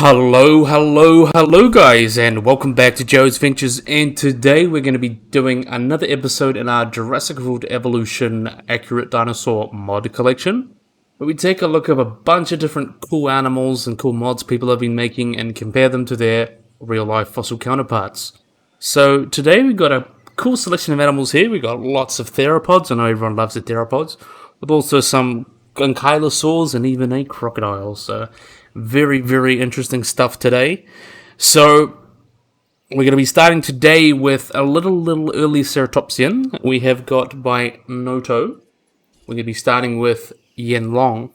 Hello guys, and welcome back to Joe's Ventures, and today we're going to be doing another episode in our Jurassic World Evolution Accurate Dinosaur mod collection, where we take a look at a bunch of different cool animals and cool mods people have been making and compare them to their real-life fossil counterparts. So today we've got a cool selection of animals here. We've got lots of theropods. I know everyone loves the theropods, but also some ankylosaurs and even a crocodile, so very interesting stuff today. So we're going to be starting today with a little early ceratopsian. We have got by Noto. We're going to be starting with Yinlong.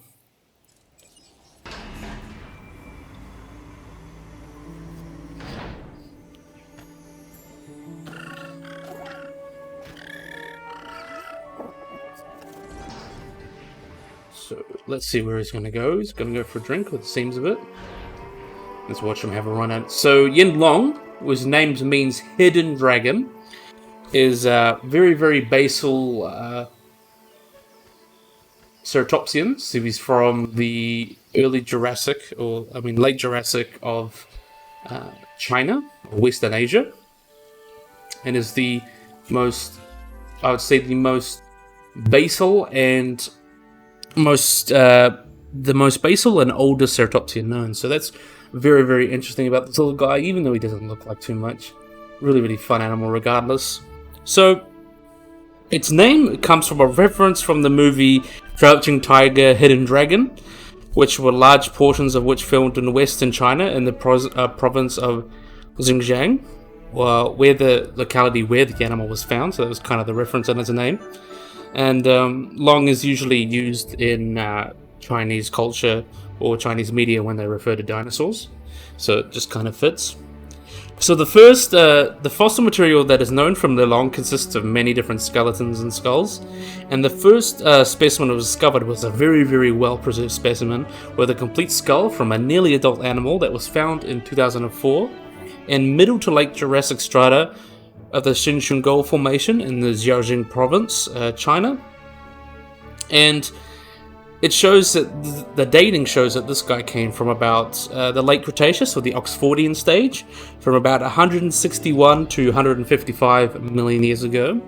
So let's see where he's going to go. He's going to go for a drink, with the seams of it. Let's watch him have a run at it. So Yinlong, whose name means hidden dragon, is a very basal ceratopsian. So he's from the early Jurassic, late Jurassic of China, or Western Asia, and is the most basal and the most basal and oldest ceratopsian known. So that's very interesting about this little guy, even though he doesn't look like too much. Really fun animal regardless. So its name comes from a reference from the movie Crouching Tiger, Hidden Dragon, which were large portions of which filmed in western China in the province of Xinjiang, where the locality where the animal was found. So that was kind of the reference in its name. And long is usually used in Chinese culture or Chinese media when they refer to dinosaurs, so it just kind of fits. So the fossil material that is known from the long consists of many different skeletons and skulls, and the first specimen that was discovered was a very well preserved specimen with a complete skull from a nearly adult animal that was found in 2004 in middle to late Jurassic strata of the Xinjiang Formation in the Jiaojing province, China. And it shows that the dating shows that this guy came from about the late Cretaceous, or the Oxfordian stage, from about 161 to 155 million years ago.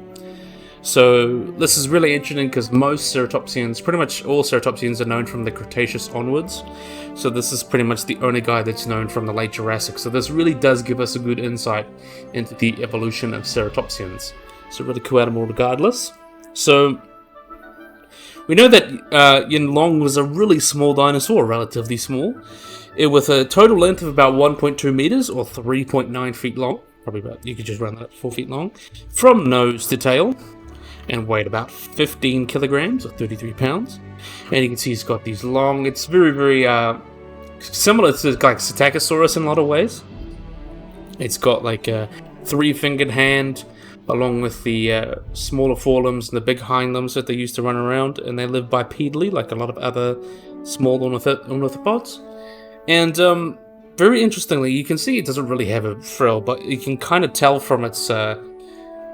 So this is really interesting because most ceratopsians, pretty much all ceratopsians, are known from the Cretaceous onwards. So this is pretty much the only guy that's known from the late Jurassic. So this really does give us a good insight into the evolution of ceratopsians. So really cool animal regardless. So we know that Yinlong was a really small dinosaur, relatively small, with a total length of about 1.2 meters or 3.9 feet long. Probably about, you could just run that 4 feet long, from nose to tail, and weighed about 15 kilograms or 33 pounds. And you can see he's got these long, it's very similar to like Ostafrikasaurus in a lot of ways. It's got like a 3-fingered hand, along with the smaller forelimbs and the big hind limbs that they used to run around, and they live bipedally like a lot of other small ornithopods. And very interestingly, you can see it doesn't really have a frill, but you can kind of tell from its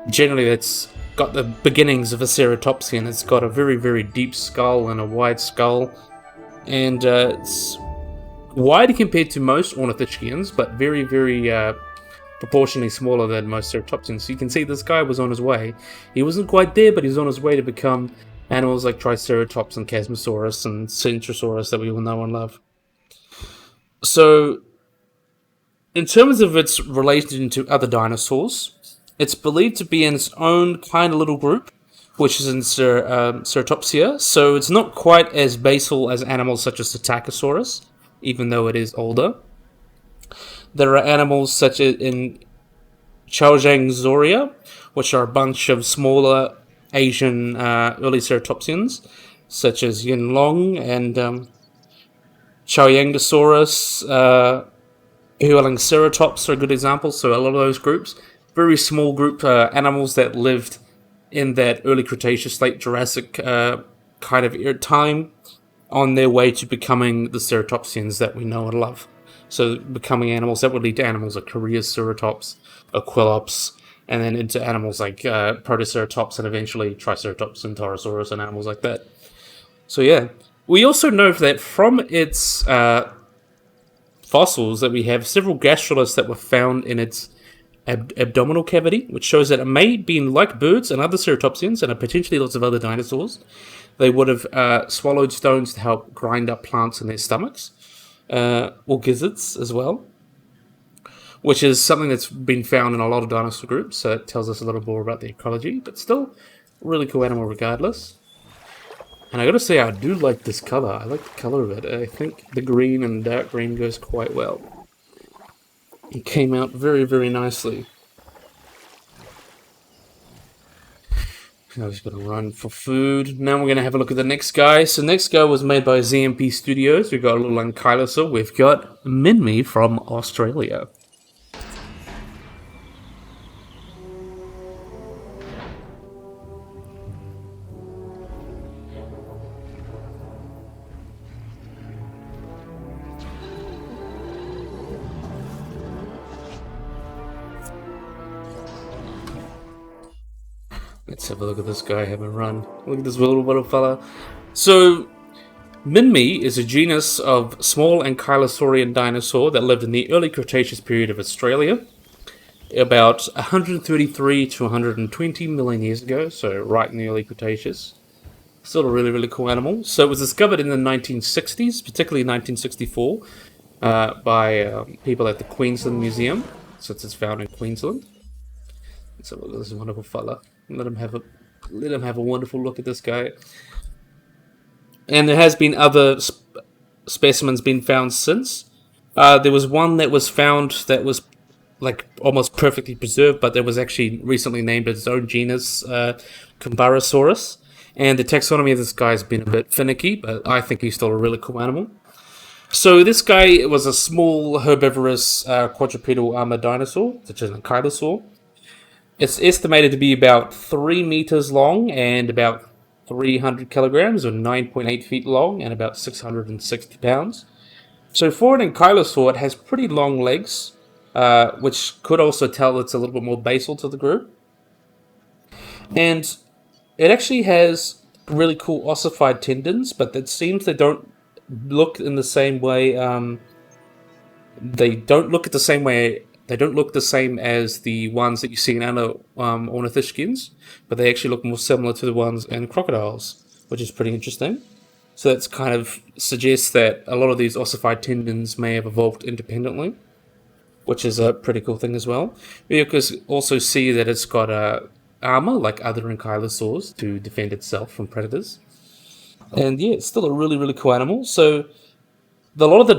generally it's got the beginnings of a ceratopsian. It's got a very deep skull and a wide skull, and it's wide compared to most ornithischians, but very proportionally smaller than most ceratopsians. So you can see this guy was on his way. He wasn't quite there, but he was on his way to become animals like Triceratops and Chasmosaurus and Centrosaurus that we all know and love. So in terms of its relation to other dinosaurs, it's believed to be in its own kind of little group, which is in Ceratopsia. So it's not quite as basal as animals such as Psittacosaurus, even though it is older. There are animals such as in Chaozhangzoria, which are a bunch of smaller Asian early ceratopsians, such as Yinlong and Chaoyangosaurus, Hualingceratops are a good example. So a lot of those groups, very small group animals that lived in that early Cretaceous, late Jurassic kind of era time, on their way to becoming the ceratopsians that we know and love. So becoming animals that would lead to animals like Coelophysis, Coelophysis, and then into animals like Protoceratops and eventually Triceratops and Torosaurus and animals like that. So yeah, we also know that from its fossils that we have several gastroliths that were found in its abdominal cavity, which shows that it may have been like birds and other ceratopsians and potentially lots of other dinosaurs. They would have swallowed stones to help grind up plants in their stomachs, or gizzards as well, which is something that's been found in a lot of dinosaur groups, so it tells us a little more about the ecology, but still, really cool animal regardless. And I gotta say, I do like this color. I like the color of it. I think the green and dark green goes quite well. It came out very, very nicely. I was going to run for food. Now we're going to have a look at the next guy. So next guy was made by ZMP Studios. We've got a little ankylosaur. We've got Minmy from Australia. Let's have a look at this guy have a run. Look at this little fella. So, Minmy is a genus of small ankylosaurian dinosaur that lived in the early Cretaceous period of Australia, about 133 to 120 million years ago, so right in the early Cretaceous. Still a really, really cool animal. So it was discovered in the 1960s, particularly 1964, by people at the Queensland Museum, since it's found in Queensland. So look at this wonderful fella. Let him have a wonderful look at this guy. And there has been other specimens been found since. There was one that was found that was like almost perfectly preserved, but that was actually recently named its own genus, Coelophysis. And the taxonomy of this guy has been a bit finicky, but I think he's still a really cool animal. So this guy was a small herbivorous quadrupedal armored dinosaur, such as an ankylosaur. It's estimated to be about 3 meters long and about 300 kilograms, or 9.8 feet long, and about 660 pounds. So for an ankylosaur, it has pretty long legs, which could also tell it's a little bit more basal to the group. And it actually has really cool ossified tendons, but it seems they don't look in the same way. They don't look the same as the ones that you see in other ornithischians, but they actually look more similar to the ones in crocodiles, which is pretty interesting. So that's kind of suggests that a lot of these ossified tendons may have evolved independently, which is a pretty cool thing as well. You can also see that it's got armor like other ankylosaurs to defend itself from predators. And yeah, it's still a really, really cool animal. So a lot of the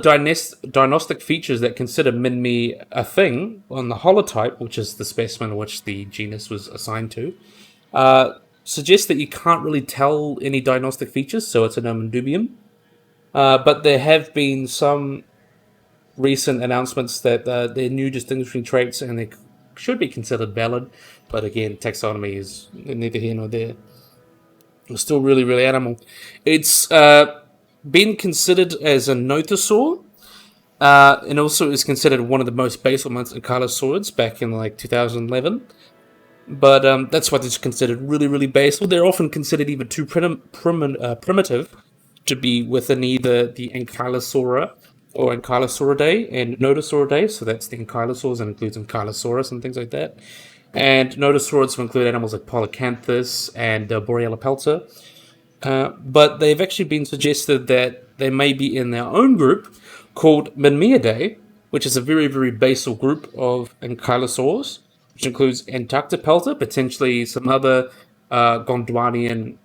diagnostic features that consider Minmy a thing on the holotype, which is the specimen which the genus was assigned to, suggest that you can't really tell any diagnostic features, so it's a nomen dubium. But there have been some recent announcements that they're new distinguishing traits and they should be considered valid, but again, taxonomy is neither here nor there. It's still really, really animal. It's been considered as a nothosaur, and also is considered one of the most basal amongst ankylosaurids back in like 2011. But that's why it's considered really, really basal. They're often considered even too primitive to be within either the Ankylosaura or Ankylosauridae and Nodosauridae. So that's the ankylosaurs and includes Ankylosaurus and things like that. And nodosaurids include animals like Polycanthus and Borealopelta. But they've actually been suggested that they may be in their own group called Minmyidae, which is a very, very basal group of ankylosaurs, which includes Antarctopelta, potentially some other Gondwanian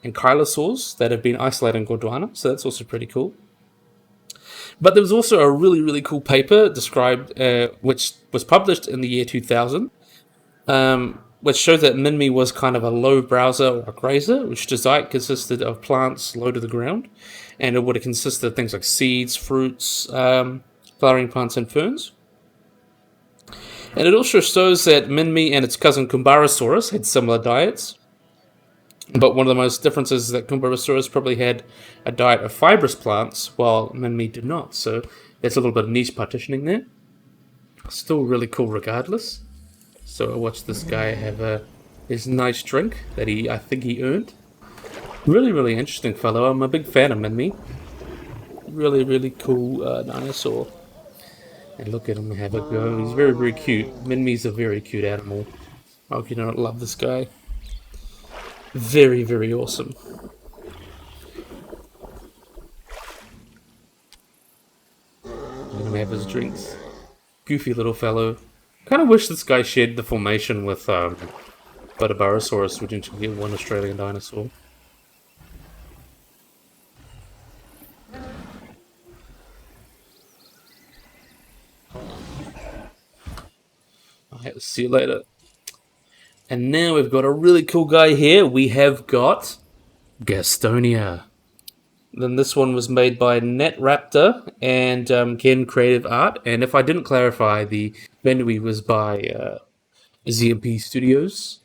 ankylosaurs that have been isolated in Gondwana, so that's also pretty cool. But there was also a really, really cool paper described, which was published in the year 2000, which showed that Minmy was kind of a low browser or a grazer, which its diet consisted of plants low to the ground, and it would have consisted of things like seeds, fruits, flowering plants, and ferns. And it also shows that Minmy and its cousin Coelophysis had similar diets, but one of the most differences is that Coelophysis probably had a diet of fibrous plants, while Minmy did not, so there's a little bit of niche partitioning there. Still really cool regardless. So I watched this guy have his nice drink that I think he earned. Really, really interesting fellow. I'm a big fan of Minmy. Really, really cool dinosaur. And look at him have a go. He's very, very cute. Minmy's a very cute animal. I hope you don't love this guy. Very, very awesome. Let him have his drinks. Goofy little fellow. Kind of wish this guy shared the formation with Butterborosaurus, which you get one Australian dinosaur. Alright, see you later. And now we've got a really cool guy here. We have got Gastonia. Then this one was made by NetRaptor and KeineKreativitaet. And if I didn't clarify, the vendor was by ZMP Studios.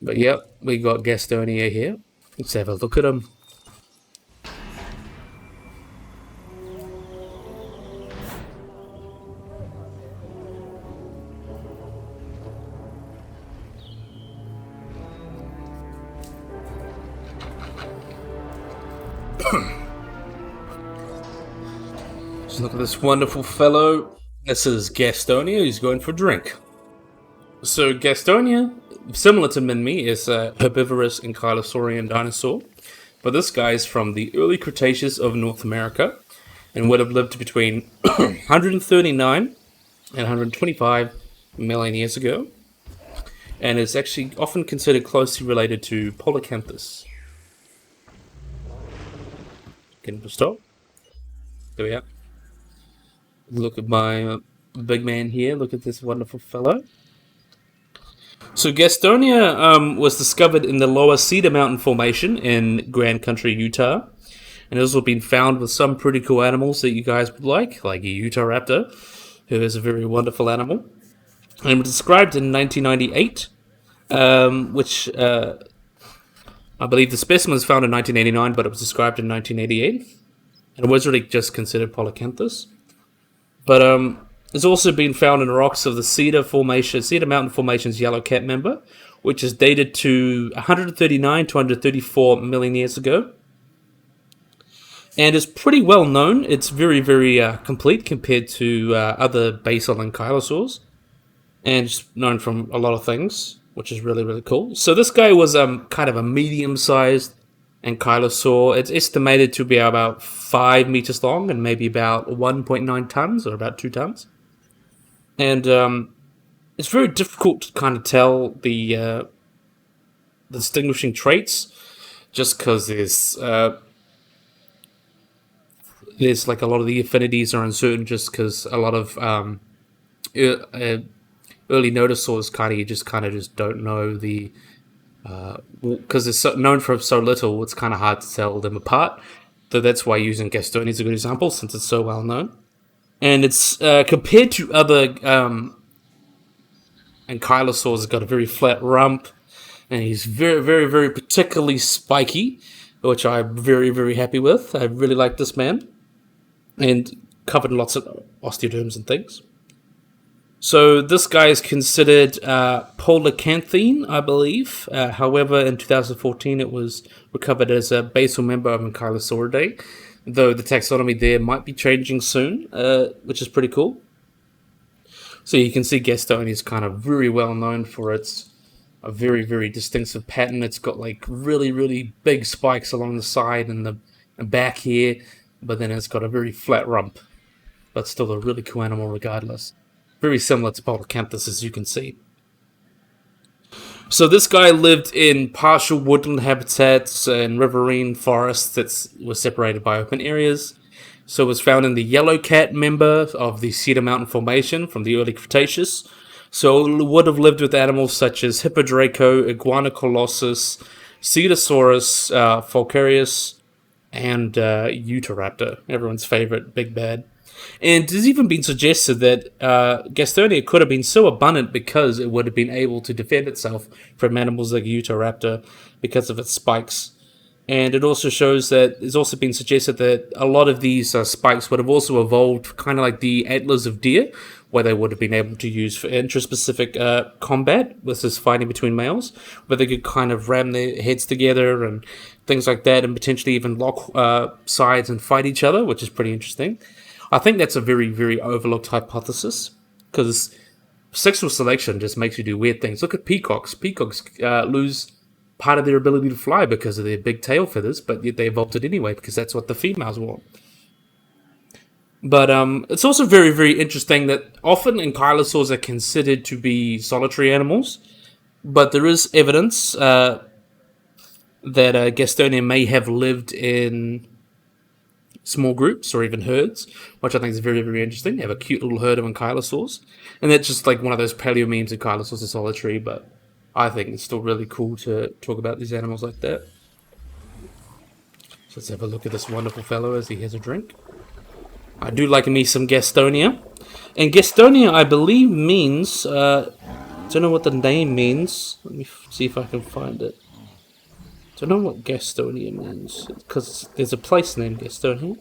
But yep, we got Gastonia here. Let's have a look at him. Just look at this wonderful fellow. This is Gastonia. He's going for a drink. So Gastonia, similar to Minmy, is a herbivorous ankylosaurian dinosaur. But this guy is from the early Cretaceous of North America and would have lived between 139 and 125 million years ago. And is actually often considered closely related to Coelacanthus. Get him to stop. There we are. Look at my big man here. Look at this wonderful fellow. So Gastonia was discovered in the lower Cedar Mountain Formation in Grand Country, Utah. And it's also been found with some pretty cool animals that you guys would like a Utah raptor, who is a very wonderful animal. And it was described in 1998, which I believe the specimen was found in 1989, but it was described in 1988. And it was really just considered Coelacanthus. But it's also been found in the rocks of the Cedar Mountain Formation's Yellow Cat member, which is dated to 139 to 134 million years ago. And is pretty well known. It's very, very complete compared to other basal ankylosaurs. And it's known from a lot of things, which is really, really cool. So this guy was kind of a medium-sized ankylosaur. It's estimated to be about 5 meters long and maybe about 1.9 tons or about 2 tons. And it's very difficult to kind of tell the distinguishing traits, just because there's like a lot of the affinities are uncertain, just because a lot of early notosaurs you just don't know the because it's known for so little, it's kind of hard to tell them apart. So that's why using Gastonia is a good example, since it's so well known. And it's compared to other ankylosaurs, it's got a very flat rump, and he's very, very, very particularly spiky, which I'm very, very happy with. I really like this man, and covered in lots of osteoderms and things. So this guy is considered Coelacanthine, I believe. However, in 2014, it was recovered as a basal member of Ankylosauridae, though the taxonomy there might be changing soon, which is pretty cool. So you can see Gastonia is kind of very well known for its a very, very distinctive pattern. It's got like really, really big spikes along the side and the back here, but then it's got a very flat rump, but still a really cool animal regardless. Very similar to Coelacanthus, as you can see. So this guy lived in partial woodland habitats and riverine forests that were separated by open areas. So it was found in the Yellow Cat member of the Cedar Mountain Formation from the early Cretaceous. So it would have lived with animals such as Hippodraco, Iguanacolossus, Cedasaurus, Falcarius, and Utahraptor, everyone's favorite big bad. And it's even been suggested that Gastonia could have been so abundant because it would have been able to defend itself from animals like Utahraptor because of its spikes. And it also shows that it's also been suggested that a lot of these spikes would have also evolved kind of like the antlers of deer, where they would have been able to use for intraspecific combat with this fighting between males, where they could kind of ram their heads together and things like that, and potentially even lock sides and fight each other, which is pretty interesting. I think that's a very, very overlooked hypothesis, because sexual selection just makes you do weird things. Look at peacocks. Peacocks lose part of their ability to fly because of their big tail feathers, but yet they evolved it anyway because that's what the females want. But it's also very, very interesting that often ankylosaurs are considered to be solitary animals, but there is evidence that Gastonia may have lived in small groups or even herds, which I think is very, very interesting. They have a cute little herd of ankylosaurs, and that's just like one of those paleo memes. Ankylosaurs are solitary, but I think it's still really cool to talk about these animals like that. So let's have a look at this wonderful fellow as he has a drink. I do like me some Gastonia. And Gastonia, I believe, means... don't know what the name means. Let me see if I can find it. Don't know what Gastonia means. Because there's a place named Gastonia.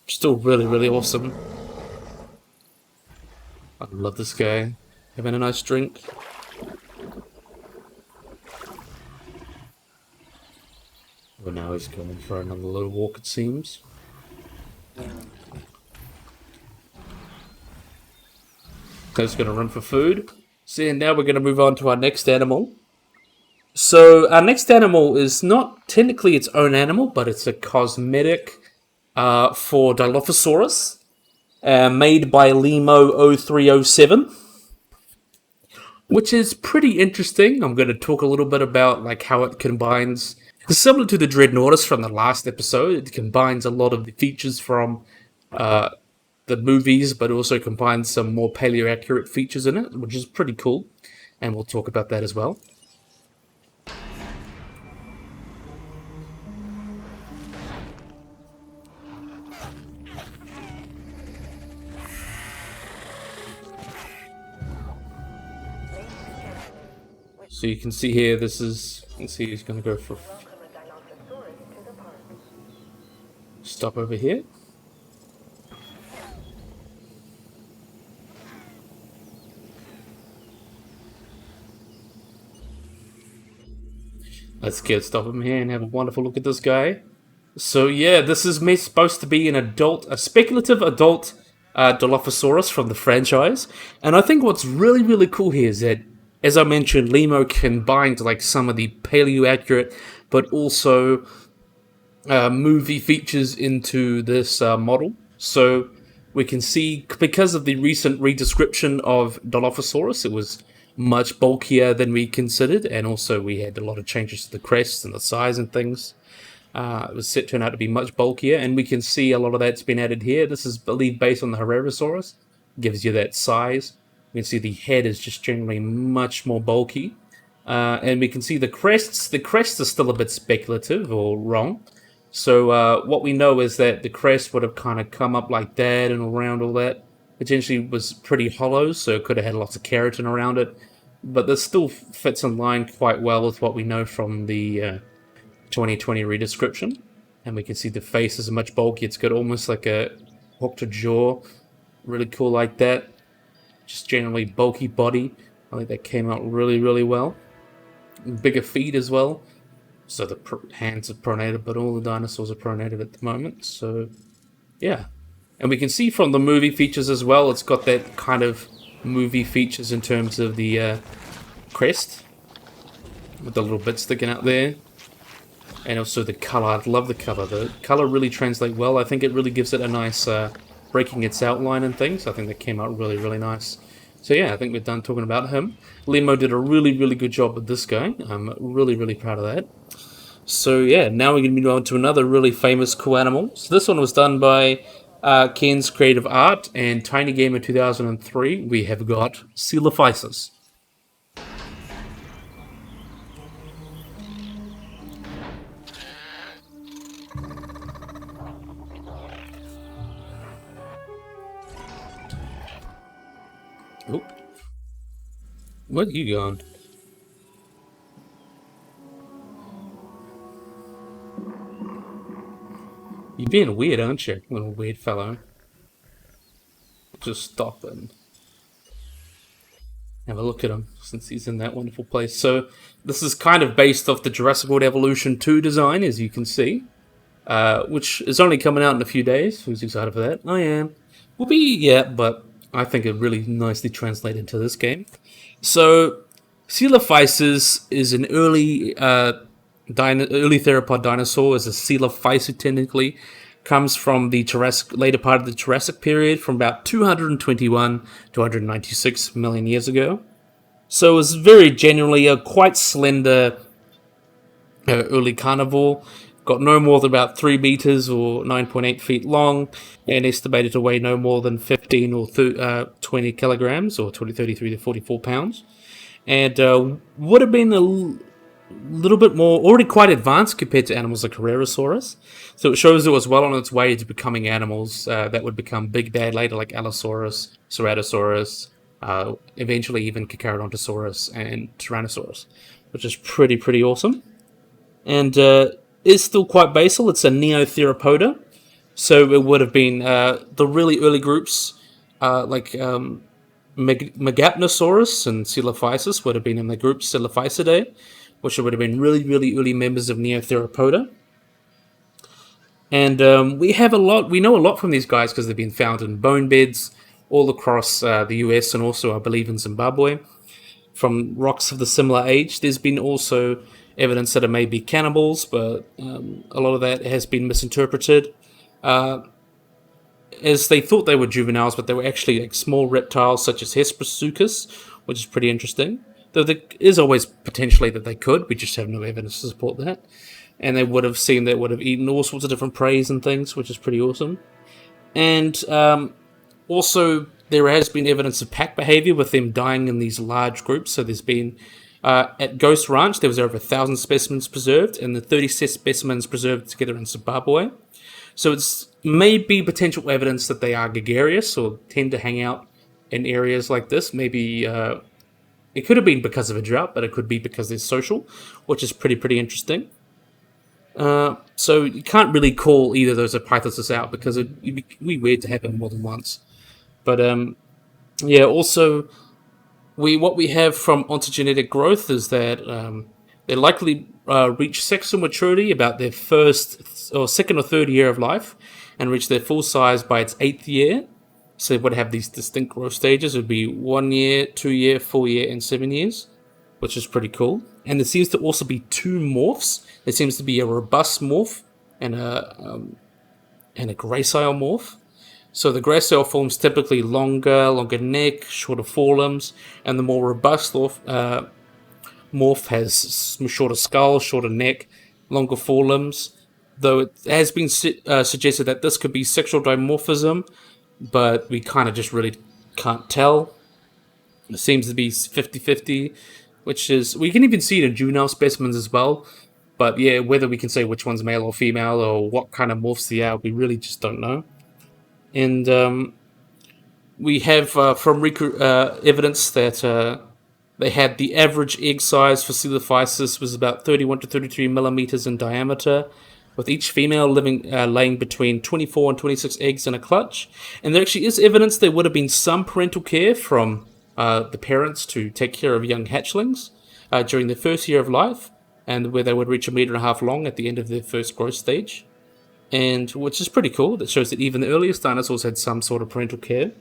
Still really, really awesome. I love this guy. Having a nice drink. Well, now he's going for another little walk, it seems. He's going to run for food. So yeah, now we're going to move on to our next animal. So our next animal is not technically its own animal, but it's a cosmetic for Dilophosaurus, made by Limo0307. Which is pretty interesting. I'm going to talk a little bit about like how it combines... Similar to the Dreadnoughtus from the last episode, it combines a lot of the features from the movies, but also combines some more paleo-accurate features in it, which is pretty cool, and we'll talk about that as well. So you can see here, this is... Let's see, he's going to go for... Stop over here. Let's stop him here and have a wonderful look at this guy. So yeah, this is supposed to be a speculative adult Dilophosaurus from the franchise. And I think what's really, really cool here is that, as I mentioned, Limo combined like some of the paleo-accurate, but also movie features into this model. So we can see, because of the recent redescription of Dilophosaurus, it was much bulkier than we considered, and also we had a lot of changes to the crest and the size and things. It was set turned out to be much bulkier, and we can see a lot of that's been added here. This is believed based on the Herrerasaurus, gives you that size. We can see the head is just generally much more bulky. And we can see the crests. The crests are still a bit speculative or wrong. So what we know is that the crest would have kind of come up like that and around all that. Potentially was pretty hollow, so it could have had lots of keratin around it. But this still fits in line quite well with what we know from the 2020 redescription. And we can see the face is much bulky. It's got almost like a hooked jaw. Really cool like that. Just generally bulky body. I think that came out really, really well. Bigger feet as well. So the hands are pronated, but all the dinosaurs are pronated at the moment. So, yeah. And we can see from the movie features as well, it's got that kind of movie features in terms of the crest. With the little bit sticking out there. And also the colour. I love the colour. The colour really translates well. I think it really gives it a nice breaking its outline and things. I think that came out really, really nice. So yeah, I think we're done talking about him. Limo did a really, really good job with this guy. I'm really, really proud of that. So yeah, now we're going to move on to another really famous cool animal. So this one was done by KeineKreativitaet and Tiny Gamer 2003. We have got Coelophysis. Oh. Where are you going? You're being weird, aren't you, little weird fellow? Just stop and have a look at him, since he's in that wonderful place. So, this is kind of based off the Jurassic World Evolution 2 design, as you can see. which is only coming out in a few days. Who's excited for that? I am. Will be, yeah, but I think it really nicely translates into this game. So, Coelophysis is an early early theropod dinosaur. Is a Coelophysis technically. Comes from the later part of the Jurassic period, from about 221 to 196 million years ago. So it was very generally a quite slender early carnivore. Got no more than about 3 meters or 9.8 feet long, and estimated to weigh no more than 15 or 20 kilograms, or 33 to 44 pounds. And would have been little bit more, already quite advanced compared to animals like KeineKreativitaet. So it shows it was well on its way to becoming animals that would become big bad later, like Allosaurus, Ceratosaurus, eventually even KeineKreativitasaurus and Tyrannosaurus, which is pretty awesome. And is still quite basal. It's a neotheropoda, so it would have been the really early groups like Megapnosaurus and Coelophysis would have been in the group Coelophysidae, which would have been really early members of Neotheropoda. And we know a lot from these guys because they've been found in bone beds all across the US and also, I believe, in Zimbabwe. From rocks of the similar age, there's been also evidence that it may be cannibals, but a lot of that has been misinterpreted. As they thought they were juveniles, but they were actually like small reptiles such as Hesperocus, which is pretty interesting. Though there is always potentially that they could, we just have no evidence to support that. And they would have seen that would have eaten all sorts of different preys and things, which is pretty awesome. And also, there has been evidence of pack behavior with them dying in these large groups. So there's been, at Ghost Ranch, there was over 1,000 specimens preserved, and the 30 specimens preserved together in Zimbabwe. So it's maybe potential evidence that they are gregarious or tend to hang out in areas like this. Maybe it could have been because of a drought, but it could be because they're social, which is pretty interesting. So you can't really call either of those hypotheses out because it'd be weird to happen more than once. But yeah, also what we have from ontogenetic growth is that they likely reach sexual maturity about their first or second or third year of life, and reach their full size by its 8th year. So they would have these distinct growth stages. It would be 1 year, 2 year, 4 year, and 7 years, which is pretty cool. And there seems to also be 2 morphs. There seems to be a robust morph and a gracile morph. So the gracile form's typically longer neck, shorter forelimbs, and the more robust morph has shorter skull, shorter neck, longer forelimbs. Though it has been suggested that this could be sexual dimorphism, but we kind of just really can't tell. It seems to be 50-50, which is, we can even see it in juvenile specimens as well. But yeah, whether we can say which one's male or female or what kind of morphs they are, we really just don't know. And we have from evidence that they had the average egg size for Coelophysis was about 31 to 33 millimeters in diameter, with each female laying between 24 and 26 eggs in a clutch. And there actually is evidence there would have been some parental care from the parents to take care of young hatchlings during their first year of life, and where they would reach 1.5 meters long at the end of their first growth stage. And which is pretty cool. That shows that even the earliest dinosaurs had some sort of parental care.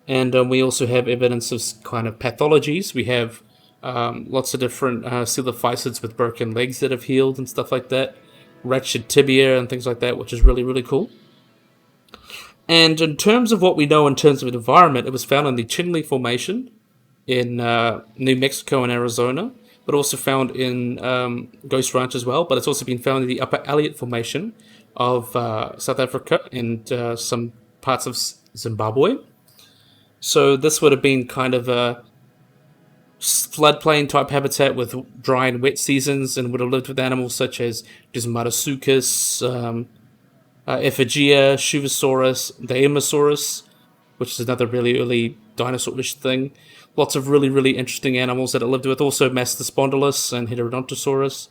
And we also have evidence of kind of pathologies. We have lots of different Coelophysids with broken legs that have healed and stuff like that. Fractured tibia and things like that, which is really cool. And in terms of what we know in terms of environment, it was found in the Chinle Formation in New Mexico and Arizona, but also found in Ghost Ranch as well. But it's also been found in the Upper Elliott Formation of South Africa and some parts of Zimbabwe. So this would have been kind of a floodplain type habitat with dry and wet seasons, and would have lived with animals such as Dinosukis, Ephygia, Shuvosaurus, Dinosaurus, which is another really early dinosaur-ish thing. Lots of really interesting animals that it lived with. Also Mastospondylus and Heterodontosaurus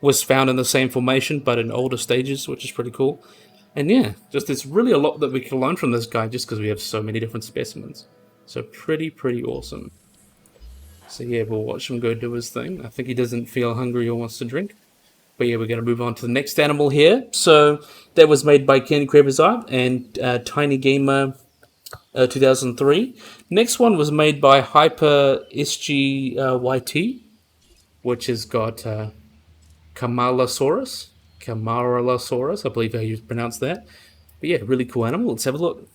was found in the same formation, but in older stages, which is pretty cool. And yeah, just there's really a lot that we can learn from this guy just because we have so many different specimens. So pretty awesome. So yeah, we'll watch him go do his thing. I think he doesn't feel hungry or wants to drink. But yeah, we're going to move on to the next animal here. So that was made by KeineKreativitaet and Tiny Gamer 2003. Next one was made by Hyper SGYT, which has got Kamalasaurus. Kamalasaurus, I believe how you pronounce that. But yeah, really cool animal. Let's have a look.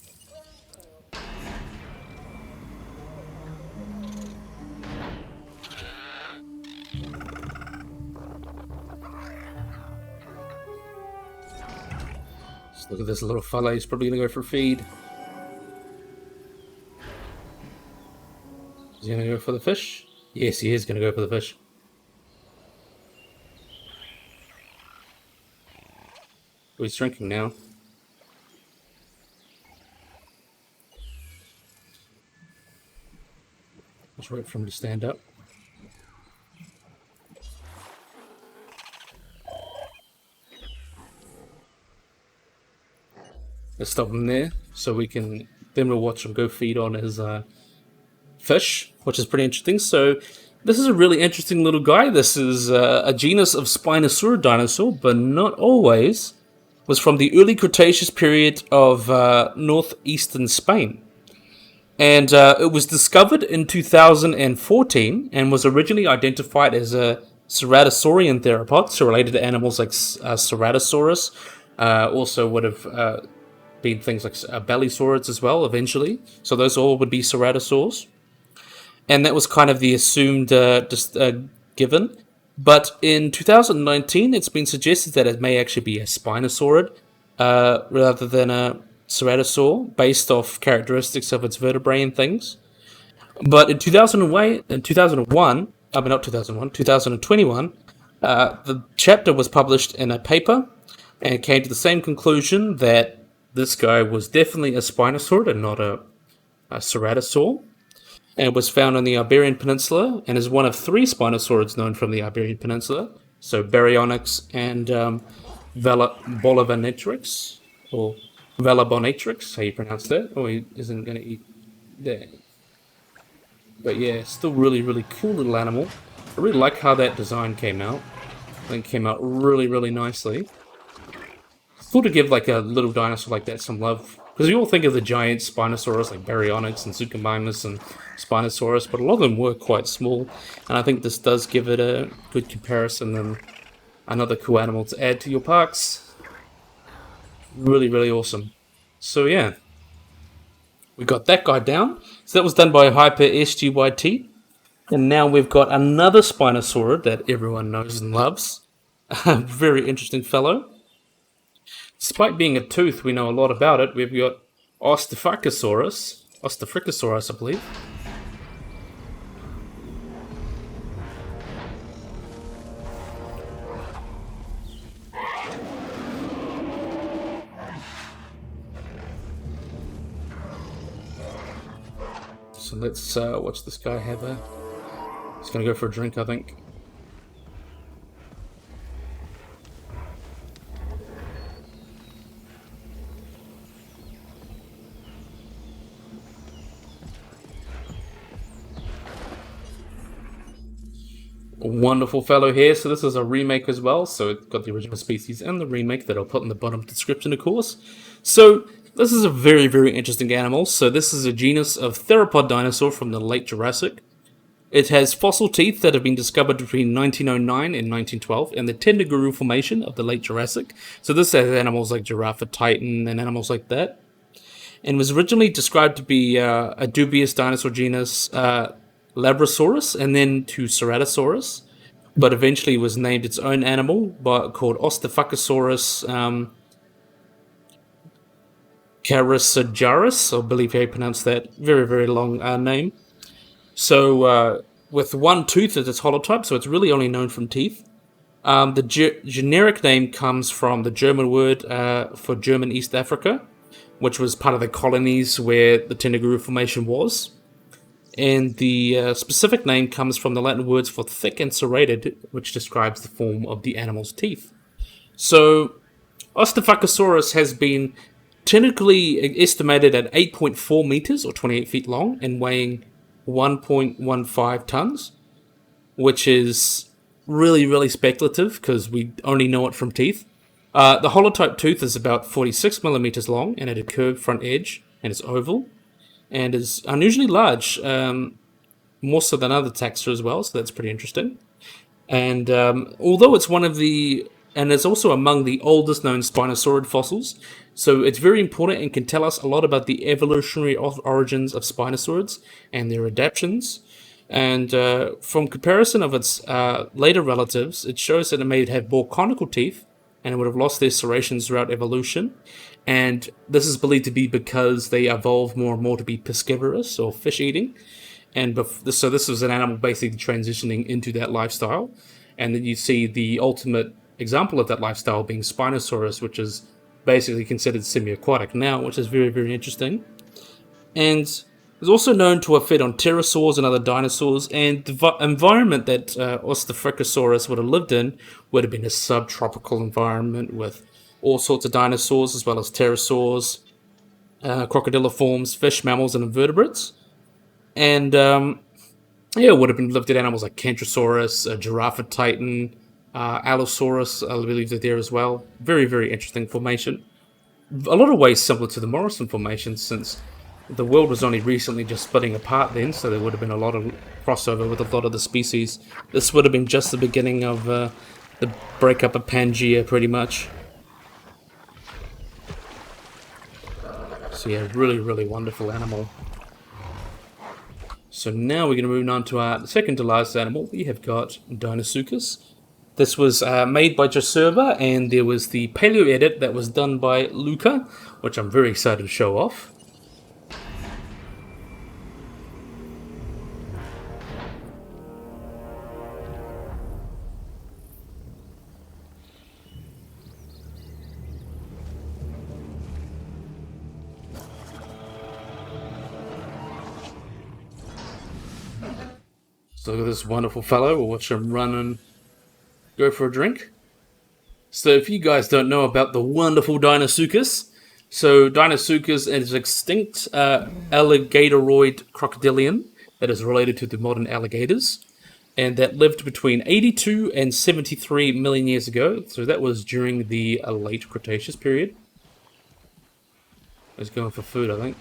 Just look at this little fella. He's probably going to go for feed. Is he going to go for the fish? Yes, he is going to go for the fish. Oh, he's drinking now. Let's wait for him to stand up. Let's stop him there, so we can. Then we'll watch him go feed on his fish, which is pretty interesting. So this is a really interesting little guy. This is a genus of Spinosaurus dinosaur, but not always. Was from the early Cretaceous period of northeastern Spain. And it was discovered in 2014 and was originally identified as a ceratosaurian theropod, so related to animals like Ceratosaurus. Also would have been things like Bellisaurids as well eventually. So those all would be ceratosaurs. And that was kind of the assumed given. But in 2019, it's been suggested that it may actually be a Spinosaurid rather than a ceratosaur, based off characteristics of its vertebrae and things. But in 2021, not 2001, 2021, the chapter was published in a paper and came to the same conclusion that this guy was definitely a Spinosaurid and not a ceratosaur. And it was found on the Iberian Peninsula and is one of 3 Spinosaurids known from the Iberian Peninsula. So Baryonyx and Bolivinatrix, or Velabonatrix, how you pronounce that. Oh, he isn't going to eat that. But yeah, still really, really cool little animal. I really like how that design came out. I think it came out really, really nicely. Cool to give like a little dinosaur like that some love. Because we all think of the giant Spinosaurus like Baryonyx and Suchomimus and Spinosaurus, but a lot of them were quite small. And I think this does give it a good comparison and another cool animal to add to your parks. Really, really awesome. So yeah, we got that guy down. So that was done by Hyper SGYT. And now we've got another Spinosaurid that everyone knows and loves. A very interesting fellow. Despite being a tooth, we know a lot about it. We've got Ostafrikasaurus, I believe. So let's watch this guy have a... He's going to go for a drink, I think. Wonderful fellow here. So this is a remake as well. So it's got the original species and the remake that I'll put in the bottom description, of course. So this is a very, very interesting animal. So this is a genus of theropod dinosaur from the late Jurassic. It has fossil teeth that have been discovered between 1909 and 1912 in the Tendiguru Formation of the late Jurassic. So this has animals like Giraffe Titan and animals like that. And was originally described to be a dubious dinosaur genus, Labrasaurus, and then to Ceratosaurus, but eventually was named its own animal called Ostafrikasaurus Carasaurus, I believe how you pronounce that. Very, very long name. So with one tooth as its holotype, so it's really only known from teeth. The generic name comes from the German word for German East Africa, which was part of the colonies where the Tendiguru Formation was. And the specific name comes from the Latin words for thick and serrated, which describes the form of the animal's teeth. So, Ostafrikasaurus has been technically estimated at 8.4 meters, or 28 feet long, and weighing 1.15 tons, which is really, really speculative because we only know it from teeth. The holotype tooth is about 46 millimeters long and had a curved front edge and is oval and is unusually large, more so than other taxa as well, so that's pretty interesting. And although it's one of the, and it's also among the oldest known Spinosaurid fossils, so it's very important and can tell us a lot about the evolutionary origins of Spinosaurids and their adaptations. And from comparison of its later relatives, it shows that it may have more conical teeth and it would have lost their serrations throughout evolution. And this is believed to be because they evolved more and more to be piscivorous or fish eating. And so this was an animal basically transitioning into that lifestyle. And then you see the ultimate example of that lifestyle being Spinosaurus, which is basically considered semi-aquatic now, which is very, very interesting. And it's also known to have fed on pterosaurs and other dinosaurs, and the environment that Ostafrikasaurus would have lived in would have been a subtropical environment with all sorts of dinosaurs, as well as pterosaurs, crocodiliforms, fish, mammals, and invertebrates. And yeah, it would have been lived in animals like Kentrosaurus, Giraffatitan, Allosaurus, I believe they're there as well. Very, very interesting formation. A lot of ways similar to the Morrison Formation, since the world was only recently just splitting apart then, so there would have been a lot of crossover with a lot of the species. This would have been just the beginning of the breakup of Pangea, pretty much. So yeah, really, really wonderful animal. So now we're going to move on to our second to last animal. We have got Dinosukis. This was made by Joserva, and there was the paleo edit that was done by Luca, which I'm very excited to show off. So look at this wonderful fellow. We'll watch him run and go for a drink. So if you guys don't know about the wonderful Dinosukis, so Dinosukis is extinct alligatoroid crocodilian that is related to the modern alligators, and that lived between 82 and 73 million years ago. So that was during the late Cretaceous period. He's going for food, I think.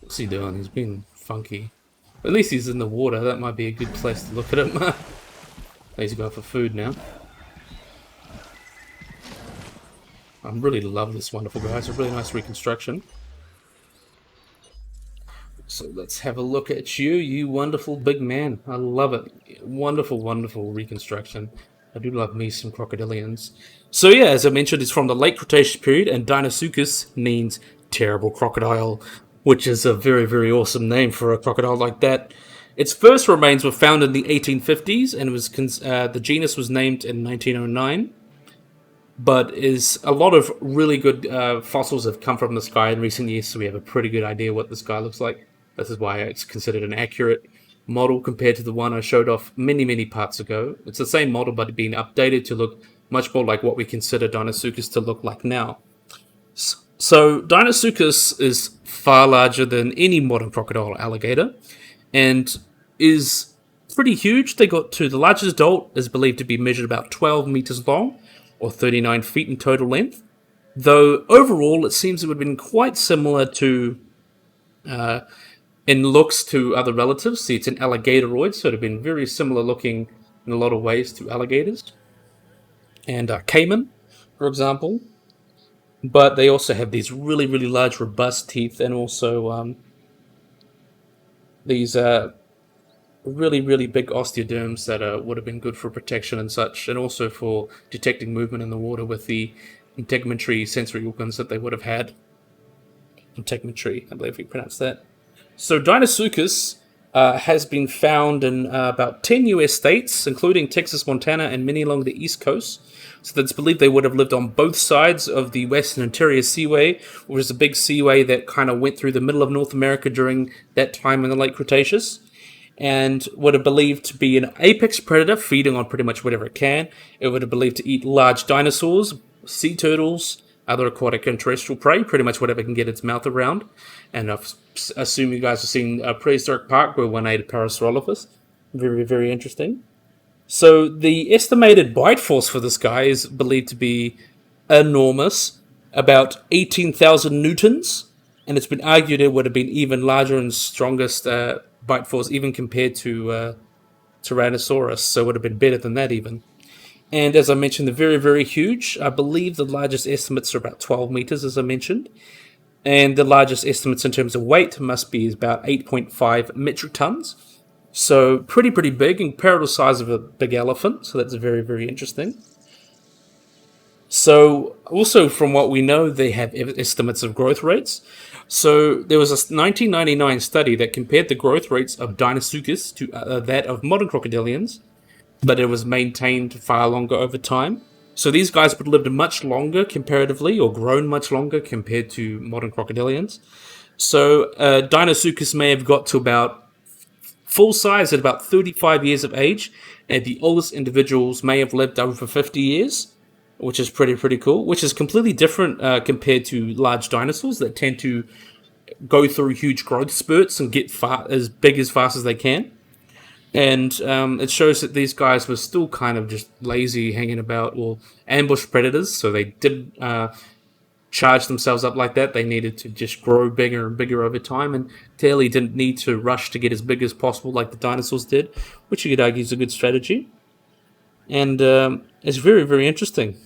What's he doing? He's being funky. At least he's in the water. That might be a good place to look at him. He's going for food now. I really love this wonderful guy. It's a really nice reconstruction. So let's have a look at you, you wonderful big man. I love it. Wonderful, wonderful reconstruction. I do love me some crocodilians. So yeah, as I mentioned, it's from the late Cretaceous period, and Dinosukis means terrible crocodile, which is a very, very awesome name for a crocodile like that. Its first remains were found in the 1850s, and it was the genus was named in 1909. But is a lot of really good fossils have come from this guy in recent years, so we have a pretty good idea what this guy looks like. This is why it's considered an accurate model compared to the one I showed off many, many parts ago. It's the same model, but being updated to look much more like what we consider Dinosukis to look like now. So Dinosukis is far larger than any modern crocodile or alligator, and is pretty huge. They got to the largest adult is believed to be measured about 12 meters long, or 39 feet in total length. Though overall, it seems it would have been quite similar to, in looks to other relatives. See, it's an alligatoroid, so it would have been very similar looking in a lot of ways to alligators. And caiman, for example. But they also have these really, really large, robust teeth, and also these really, really big osteoderms that would have been good for protection and such, and also for detecting movement in the water with the integumentary sensory organs that they would have had. Integumentary, I believe we pronounce that. So Dinosukis has been found in about 10 US states, including Texas, Montana, and many along the East Coast. So it's believed they would have lived on both sides of the Western Interior Seaway, which is a big seaway that kind of went through the middle of North America during that time in the late Cretaceous, and would have believed to be an apex predator feeding on pretty much whatever it can. It would have believed to eat large dinosaurs, sea turtles, other aquatic and terrestrial prey, pretty much whatever can get its mouth around. And I assume you guys have seen Prehistoric Park, where one ate a Parasaurolophus. Very, very interesting. So the estimated bite force for this guy is believed to be enormous, about 18,000 newtons, and it's been argued it would have been even larger and strongest bite force, even compared to Tyrannosaurus, so it would have been better than that even. And as I mentioned, they're very, very huge. I believe the largest estimates are about 12 meters, as I mentioned. And the largest estimates in terms of weight must be about 8.5 metric tons. So pretty big, and comparable size of a big elephant. So that's very, very interesting. So also from what we know, they have estimates of growth rates. So there was a 1999 study that compared the growth rates of Dinosukis to that of modern crocodilians, but it was maintained far longer over time. So these guys would have lived much longer comparatively, or grown much longer compared to modern crocodilians. So Dinosukis may have got to about full size at about 35 years of age, and the oldest individuals may have lived over 50 years, which is pretty cool, which is completely different compared to large dinosaurs that tend to go through huge growth spurts and get as big as fast as they can. And it shows that these guys were still kind of just lazy, hanging about, or ambush predators, so they didn't charge themselves up like that. They needed to just grow bigger and bigger over time, and clearly didn't need to rush to get as big as possible like the dinosaurs did, which you could argue is a good strategy. And it's very, very interesting.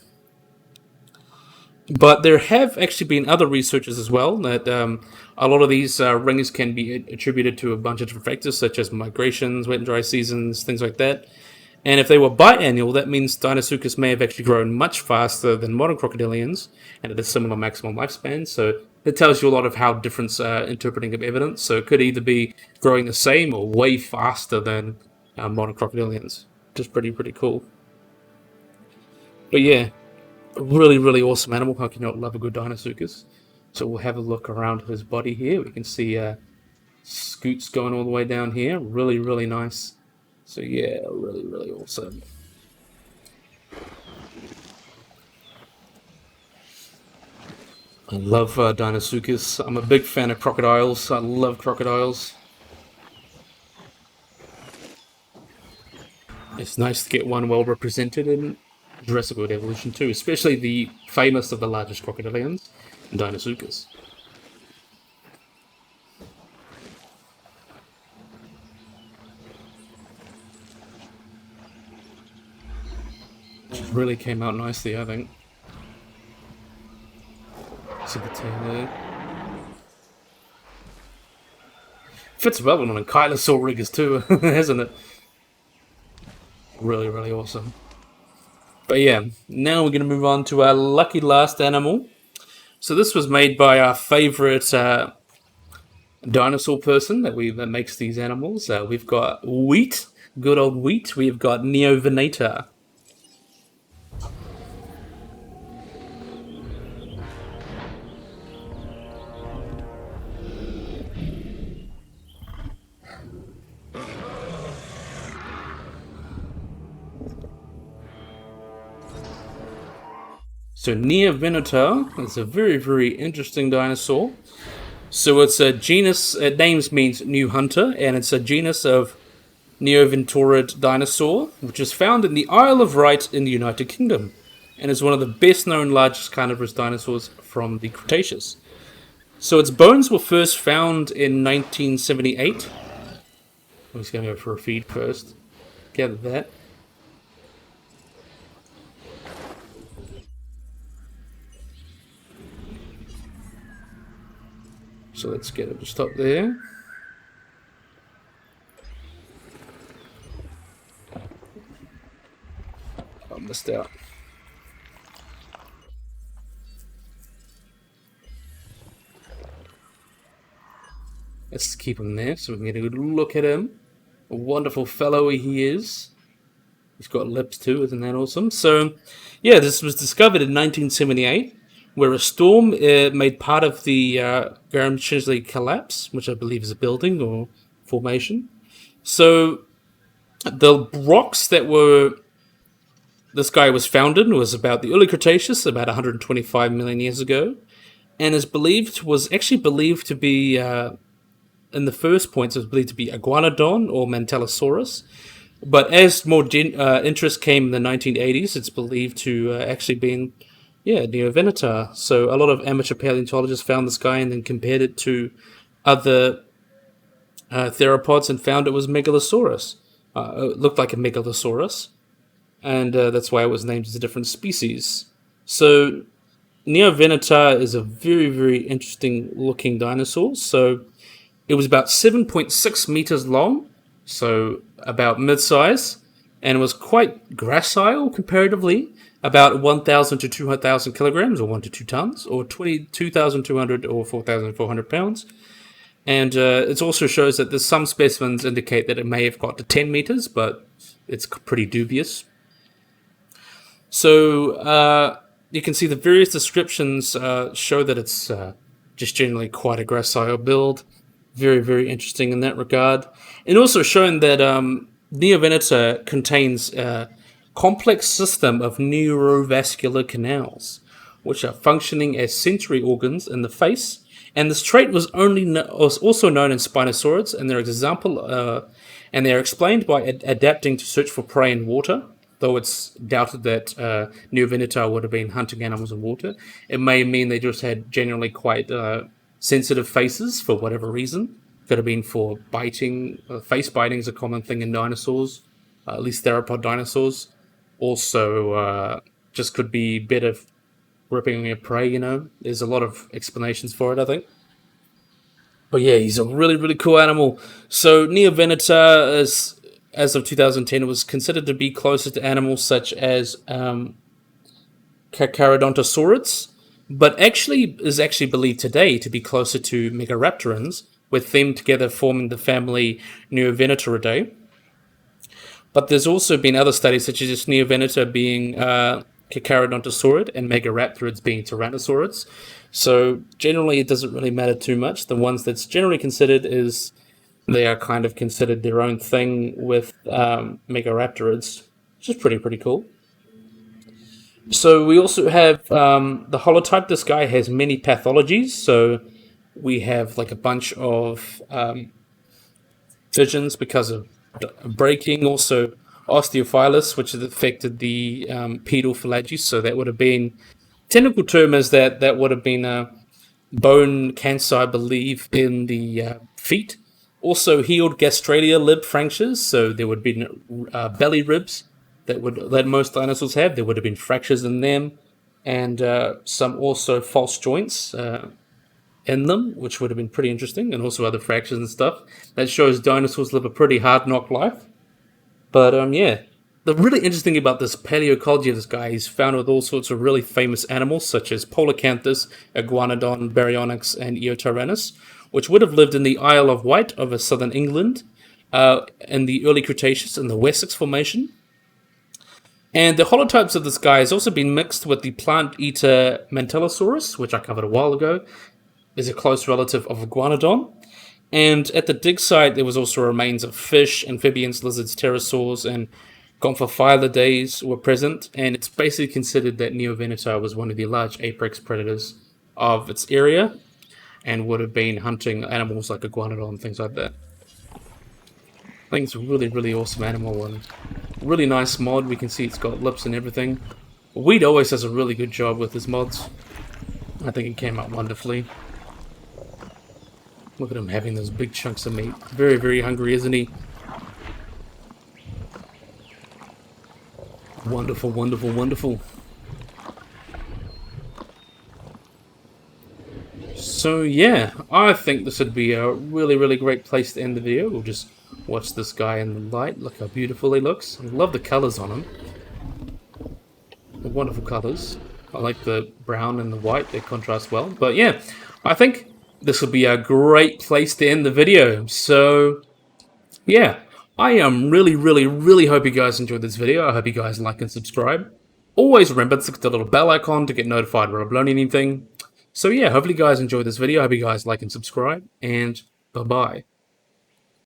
But there have actually been other researchers as well that a lot of these rings can be attributed to a bunch of different factors, such as migrations, wet and dry seasons, things like that. And if they were biannual, that means Dinosukis may have actually grown much faster than modern crocodilians, and at a similar maximum lifespan. So it tells you a lot of how different interpreting of evidence. So it could either be growing the same or way faster than modern crocodilians, which is pretty cool. But yeah, really awesome animal. How can you not love a good Dinosukis? So we'll have a look around his body here. We can see scoots going all the way down here. Really nice. So yeah, really awesome. I love Dinosukis. I'm a big fan of crocodiles. I love crocodiles. It's nice to get one well represented in Jurassic World Evolution 2, especially the famous of the largest crocodilians, Dinosukis. Really came out nicely, I think. See the tail there. Fits well on a Coelophysis riggers too, hasn't it? Really awesome. But yeah, now we're going to move on to our lucky last animal. So this was made by our favorite dinosaur person that makes these animals. We've got Wheat, good old Wheat. We've got Neovanita. So Neovanita is a very interesting dinosaur. So it's a genus, names means new hunter, and it's a genus of Neoventaurid dinosaur, which is found in the Isle of Wight in the United Kingdom, and is one of the best known largest carnivorous dinosaurs from the Cretaceous. So its bones were first found in 1978. I'm just going to go for a feed first. Gather that. So let's get it to stop there. I missed out. Let's keep him there so we can get a good look at him. A wonderful fellow he is. He's got lips too, isn't that awesome? So, yeah, this was discovered in 1978. Where a storm made part of the Graham-Chisley collapse, which I believe is a building or formation. So the rocks that were this guy was founded was about the early Cretaceous, about 125 million years ago, and was actually believed to be in the first points, it was believed to be Iguanodon or Mantellosaurus. But as more interest came in the 1980s, it's believed to actually been, Neovanita. So a lot of amateur paleontologists found this guy and then compared it to other theropods and found it was Megalosaurus. It looked like a Megalosaurus, and that's why it was named as a different species. So Neovanita is a very, very interesting looking dinosaur. So it was about 7.6 meters long, so about mid-size, and was quite gracile comparatively, about 1,000 to 200,000 kilograms, or 1 to 2 tons, or 22,200 or 4,400 pounds. And it also shows that there's some specimens indicate that it may have got to 10 meters, but it's pretty dubious. So you can see the various descriptions show that it's just generally quite a gracile build. Very, very interesting in that regard. And also showing that Neovanita contains a complex system of neurovascular canals, which are functioning as sensory organs in the face. And this trait was also known in Spinosaurids, and and they are explained by adapting to search for prey in water. Though it's doubted that Neovanita would have been hunting animals in water, it may mean they just had generally quite sensitive faces for whatever reason. Could have been for biting. Face biting is a common thing in dinosaurs, at least theropod dinosaurs. Also, just could be better gripping your prey, There's a lot of explanations for it, I think. But yeah, he's a really, really cool animal. So Neovanita is, as of 2010, it was considered to be closer to animals such as Carcharodontosaurids, but is actually believed today to be closer to Megaraptorans, with them together forming the family Neovenaturidae. But there's also been other studies, such as Neovanita being Carcharodontosaurid and Megaraptorids being Tyrannosaurids. So generally, it doesn't really matter too much. The ones that's generally considered is they are kind of considered their own thing with Megaraptorids, which is pretty cool. So we also have the holotype. This guy has many pathologies. So we have like a bunch of fissions because of breaking. Also osteophyllus, which has affected the pedal phalanges. So that would have been, technical term is that would have been a bone cancer, I believe, in the feet. Also healed gastralia lib fractures. So there would have been belly ribs that most dinosaurs have. There would have been fractures in them, and some also false joints in them, which would have been pretty interesting, and also other fractures and stuff. That shows dinosaurs live a pretty hard knock life. But yeah, the really interesting thing about this paleoecology of this guy, he's found with all sorts of really famous animals such as Polacanthus, Iguanodon, Baryonyx, and Eotyrannus, which would have lived in the Isle of Wight over southern England in the early Cretaceous in the Wessex Formation. And the holotypes of this guy has also been mixed with the plant-eater Mantellosaurus, which I covered a while ago, is a close relative of Iguanodon. And at the dig site, there was also remains of fish, amphibians, lizards, pterosaurs, and Gomphophilidae were present. And it's basically considered that Neovanita was one of the large apex predators of its area and would have been hunting animals like Iguanodon and things like that. I think it's a really, really awesome animal and really nice mod. We can see it's got lips and everything. Weed always does a really good job with his mods. I think it came out wonderfully. Look at him having those big chunks of meat. Very, very hungry, isn't he? Wonderful, wonderful, wonderful. So yeah, I think this would be a really, really great place to end the video. We'll just watch this guy in the light. Look how beautiful he looks. I love the colors on him. The wonderful colors. I like the brown and the white. They contrast well. But yeah, I think this will be a great place to end the video. So yeah, I am really, really, really hope you guys enjoyed this video. I hope you guys like and subscribe. Always remember to click the little bell icon to get notified when I upload anything. So yeah, hopefully you guys enjoyed this video. I hope you guys like and subscribe, and bye-bye.